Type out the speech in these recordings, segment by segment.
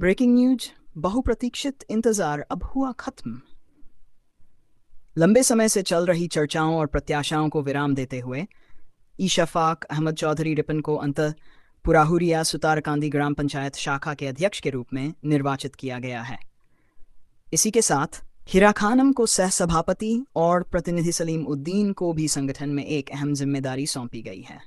Breaking news, बहुप्रतीक्षित इंतजार अब हुआ खत्म। लंबे समय से चल रही चर्चाओं और प्रत्याशाओं को विराम देते हुए इशफाक अहमद चौधरी रिपन को अंततः पुराहुरिया सुतारकांदी ग्राम पंचायत शाखा के अध्यक्ष के रूप में निर्वाचित किया गया है। इसी के साथ हिरा खानम को सह सभापति और प्रतिनिधि सलीम उद्दीन को भी संगठन में एक अहम जिम्मेदारी सौंपी गई है।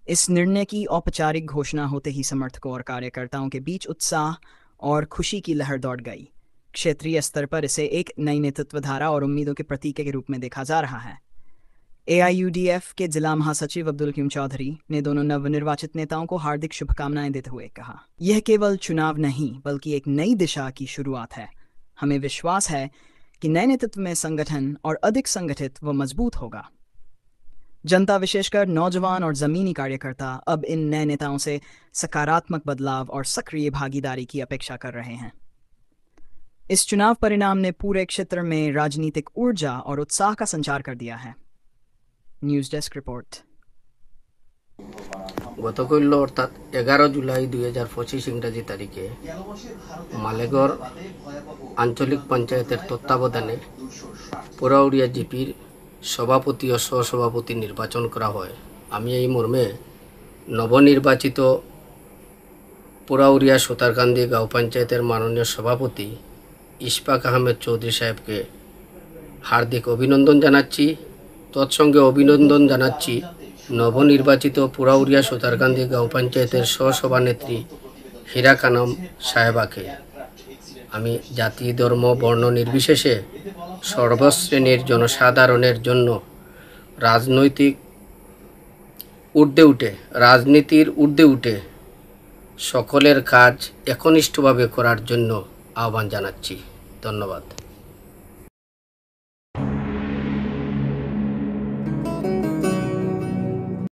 इस निर्णय की औपचारिक घोषणा होते ही समर्थकों और कार्यकर्ताओं के बीच उत्साह और खुशी की लहर दौड़ गई। क्षेत्रीय स्तर पर इसे एक नई नेतृत्व धारा और उम्मीदों के प्रतीक के रूप में देखा जा रहा है। AIUDF के जिला महासचिव अब्दुल कीम चौधरी ने दोनों नवनिर्वाचित नेताओं को हार्दिक शुभकामनाएं देते हुए कहा, यह केवल चुनाव नहीं बल्कि एक नई दिशा की शुरुआत है। हमें विश्वास है कि नए नेतृत्व में संगठन और अधिक संगठित व मजबूत होगा। जनता, विशेषकर नौजवान और जमीनी कार्यकर्ता, अब इन नए नेताओं से सकारात्मक बदलाव और सक्रिय भागीदारी की अपेक्षा कर रहे हैं। इस चुनाव परिणाम ने पूरे क्षेत्र में राजनीतिक ऊर्जा और उत्साह का संचार कर दिया है। News desk report. गतकल्य अर्थात 11 जुलाई 2025 इंग्राजी तारीखे मालेगढ़ आंचलिक पंचायतेर तत्त्वावधाने पुराउरिया जीपीर सभापति और सहसभापति निर्वाचन करा हय। आमी एई मर्मे नवनिर्वाचित पुराउरिया सुतारकांदी गाँव पंचायतेर माननीय सभापति इशफाक आहमेद चौधरी साहेब के हार्दिक अभिनंदन जानाच्छि। तत्संगे अभिनंदन जानाच्छि नवनिर्वाचित पुराउरिया सुतारकांदी गाँव पंचायतेर सहसभानेत्री हिरा खानम साहेबाके। आमी जाति धर्म वर्ण निर्विशेषे सर्वश्रेणीर जनसाधारणेर जन्य राजनीतिर ऊर्ध्वे उठे सकलेर काज एकनिष्ठभावे करार जन्य आह्वान जानाच्छि। धन्यवाद।